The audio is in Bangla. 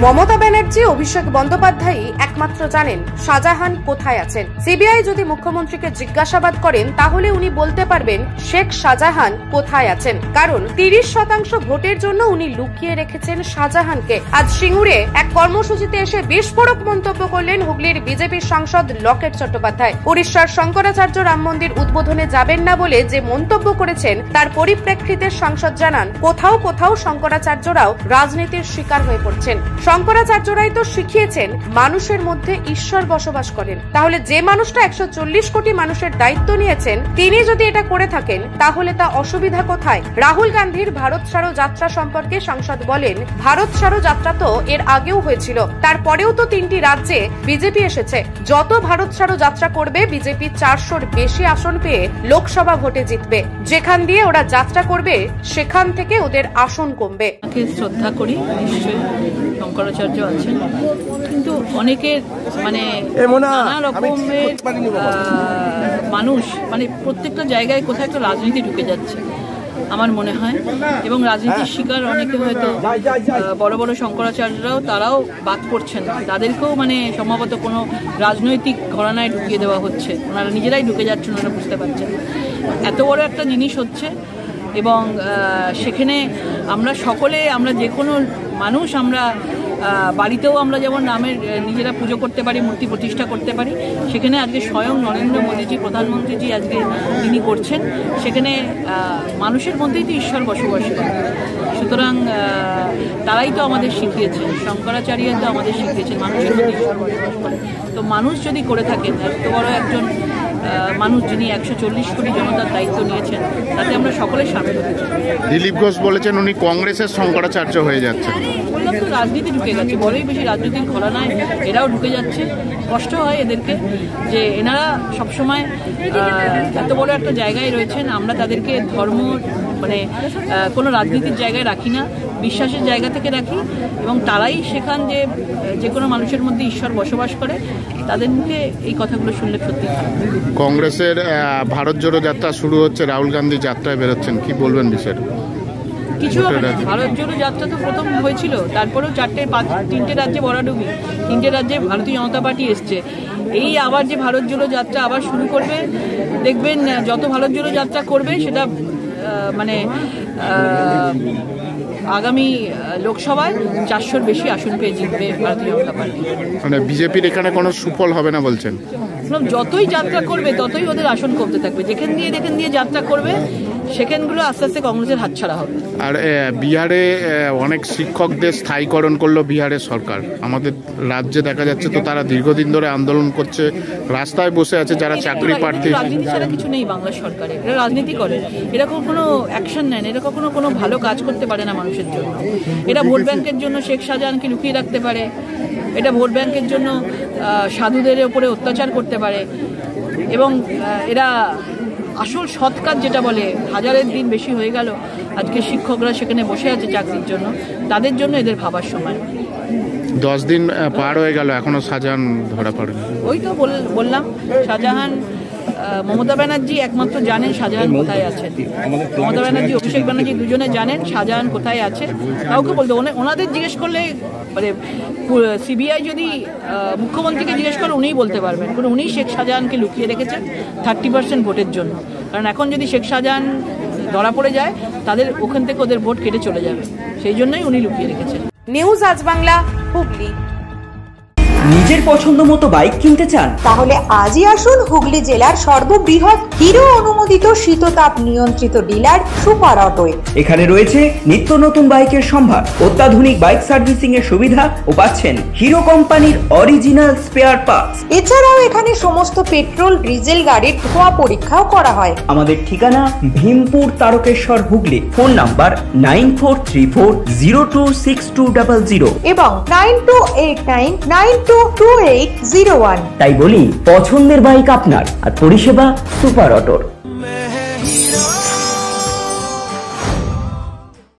মমতা ব্যানার্জি, অভিষেক বন্দ্যোপাধ্যায় একমাত্র জানেন শাহজাহান কোথায় আছেন। সিবিআই যদি মুখ্যমন্ত্রীকে জিজ্ঞাসাবাদ করেন তাহলে উনি বলতে পারবেন শেখ শাহজাহান কোথায় আছেন, কারণ 30% ভোটের জন্য উনি লুকিয়ে রেখেছেন শাহজাহানকে। আজ সিঙ্গুরে এক কর্মসূচিতে এসে বিস্ফোরক মন্তব্য করলেন হুগলির বিজেপির সাংসদ লকেট চট্টোপাধ্যায়। উড়িষ্যার শঙ্করাচার্য রাম মন্দির উদ্বোধনে যাবেন না বলে যে মন্তব্য করেছেন তার পরিপ্রেক্ষিতে সাংসদ জানান, কোথাও কোথাও শঙ্করাচার্যরাও রাজনীতির শিকার হয়ে পড়ছেন। শঙ্করাচার্যরাই তো শিখিয়েছেন মানুষের মধ্যে ঈশ্বর বসবাস করেন, তাহলে যে মানুষটা 140 কোটি মানুষের দায়িত্ব নিয়েছেন তিনি যদি এটা করে থাকেন তাহলে তা অসুবিধা কোথায়? রাহুল গান্ধীর ভারত ছাড়ো যাত্রা সম্পর্কে সাংসদ বলেন, ভারত ছাড়ো যাত্রা তো এর আগেও হয়েছিল, তারপরেও তো 3টি রাজ্যে বিজেপি এসেছে। যত ভারত ছাড়ো যাত্রা করবে বিজেপি 400-র বেশি আসন পেয়ে লোকসভা ভোটে জিতবে। যেখান দিয়ে ওরা যাত্রা করবে সেখান থেকে ওদের আসন কমবে। শ্রদ্ধা করি, নিশ্চয়ই শঙ্করাচার্য আছেন, কিন্তু অনেকের নানা রকমের মানুষ প্রত্যেকটা জায়গায় কোথাও একটা রাজনীতি ঢুকে যাচ্ছে আমার মনে হয়, এবং রাজনীতির শিকার অনেকে হয়তো বড় বড় শঙ্করাচার্যরাও তারাও বাদ পড়ছেন, তাদেরকেও সম্ভবত কোনো রাজনৈতিক ঘরানায় ঢুকিয়ে দেওয়া হচ্ছে, ওনারা নিজেরাই ঢুকে যাচ্ছেন, ওনারা বুঝতে পারছেন। এত বড় একটা জিনিস হচ্ছে এবং সেখানে আমরা সকলে, আমরা যে কোনো মানুষ, আমরা বাড়িতেও আমরা যেমন নামের নিজেরা পুজো করতে পারি, মূর্তি প্রতিষ্ঠা করতে পারি, সেখানে আজকে স্বয়ং নরেন্দ্র মোদীজি, প্রধানমন্ত্রীজি আজকে তিনি করছেন, সেখানে মানুষের মধ্যেই তো ঈশ্বর বসবাস করে। সুতরাং তারাই তো আমাদের শিখিয়েছেন, শঙ্করাচার্য তো আমাদের শিখিয়েছেন মানুষের মধ্যে ঈশ্বর বসবাস করে। তো মানুষ যদি করে থাকেন, এত বড় একজন মানুষ যিনি 140 কোটি জনতার দায়িত্ব নিয়েছেন, তাতে আমরা সকলে সামিল হতে চাই। দিলীপ ঘোষ বলেছেন উনি কংগ্রেসের শঙ্করাচার্য হয়ে যাচ্ছেন। বললাম তো, রাজনীতি ঢুকে গেছে, বড়ই বেশি রাজনীতির ঘরানায় এরাও ঢুকে যাচ্ছে। কষ্ট হয় এদেরকে যে এনারা সবসময় এত বড় একটা জায়গায় রয়েছেন, আমরা তাদেরকে ধর্ম কোনো রাজনীতির জায়গায় রাখি না, বিশ্বাসের জায়গা থেকে রাখি, এবং তারাই শেখান যে কোনো মানুষের মধ্যে ঈশ্বর বসবাস করে। তাদের মুখে এই কথাগুলো শুনলে সত্যি। কংগ্রেসের ভারত জোড়ো যাত্রা শুরু হচ্ছে, রাহুল গান্ধী যাত্রায় বেরোচ্ছেন, কি বলবেন বিষয়টা? কিছু হবে না, ভারত জোড়ো যাত্রা তো প্রথম হয়েছিল, তারপরেও 3টে রাজ্যে বরাডুবি, 3টে রাজ্যে ভারতীয় জনতা পার্টি এসছে। এই আবার যে ভারত জোড়ো যাত্রা আবার শুরু করবে, দেখবেন যত ভারত জোড়ো যাত্রা করবে সেটা আগামী লোকসভায় 400-র বেশি আসন পেয়ে জিতবে ভারতীয় জনতা পার্টি। বিজেপির এখানে কোনো সুফল হবে না বলছেন? যতই যাত্রা করবে ততই ওদের আসন কমতে থাকবে। যেখান দিয়ে যাত্রা করবে সেখানগুলো আস্তে আস্তে কংগ্রেসের হাতছাড়া হবে। আর বিহারে অনেক শিক্ষকদের স্থায়ীকরণ করলো বিহারের সরকার। আমাদের রাজ্যে দেখা যাচ্ছে তো তারা দীর্ঘদিন ধরে আন্দোলন করছে, রাস্তায় বসে আছে যারা চাকরি প্রার্থী। রাজনীতি ছাড়া কিছু নেই বাংলা সরকারে, এরা রাজনীতি করে, এরা কোনো অ্যাকশন নেন, এরা কখনো কোনো ভালো কাজ করতে পারে না মানুষের জন্য। এরা ভোট ব্যাংকের জন্য শেখ শাহজাহানকে লুকিয়ে রাখতে পারে, এটা ভোট ব্যাংকের জন্য সাধুদের উপরে অত্যাচার করতে পারে, এবং এরা আসল সৎ কাজ যেটা বলে, হাজারের দিন বেশি হয়ে গেল, আজকে শিক্ষকরা সেখানে বসে আছে চাকরির জন্য, তাদের জন্য এদের ভাবার সময়। 10 দিন পার হয়ে গেল, এখনো শাহজাহান ধরা পড়েনি। ওই তো বললাম, শাহজাহান, মমতা ব্যানার্জি একমাত্র জানেন শাহজাহান কোথায় আছেন। মমতা ব্যানার্জি, অভিষেক ব্যানার্জি দুজনে জানেন শাহজাহান কোথায় আছে। কাউকে বলতে, ওনাদের জিজ্ঞেস করলে, সিবিআই যদি মুখ্যমন্ত্রীকে জিজ্ঞেস করে উনিই বলতে পারবেন, উনি শেখ শাহজাহানকে লুকিয়ে রেখেছেন 30% ভোটের জন্য। কারণ এখন যদি শেখ শাহজাহান ধরা পড়ে যায় তাদের ওখান থেকে ওদের ভোট কেটে চলে যাবে, সেই জন্যই উনি লুকিয়ে রেখেছেন। নিউজ আজ বাংলা, হুগলি। নিজের পছন্দ মতো বাইক কিনতে চান? তাহলে আজই আসুন হুগলি জেলার সর্ববৃহৎ হিরো অনুমোদিত শীততাপ নিয়ন্ত্রিত ডিলার সুপার অটোয়। এখানে রয়েছে নিত্য নতুন বাইকের সম্ভার, অত্যাধুনিক বাইক সার্ভিসিং এর সুবিধা ও পাচ্ছেন হিরো কোম্পানির অরিজিনাল স্পেয়ার পার্টস। এছাড়াও এখানে সমস্ত পেট্রোল ডিজেল গাড়ির ধোঁয়া পরীক্ষাও করা হয়। আমাদের ঠিকানা ভীমপুর, তারকেশ্বর, হুগলি। ফোন নাম্বার 9434026200 এবং 9289922801। তাই বলি, পছন্দের বাইক আপনার আর পরিষেবা সুপার অটোর।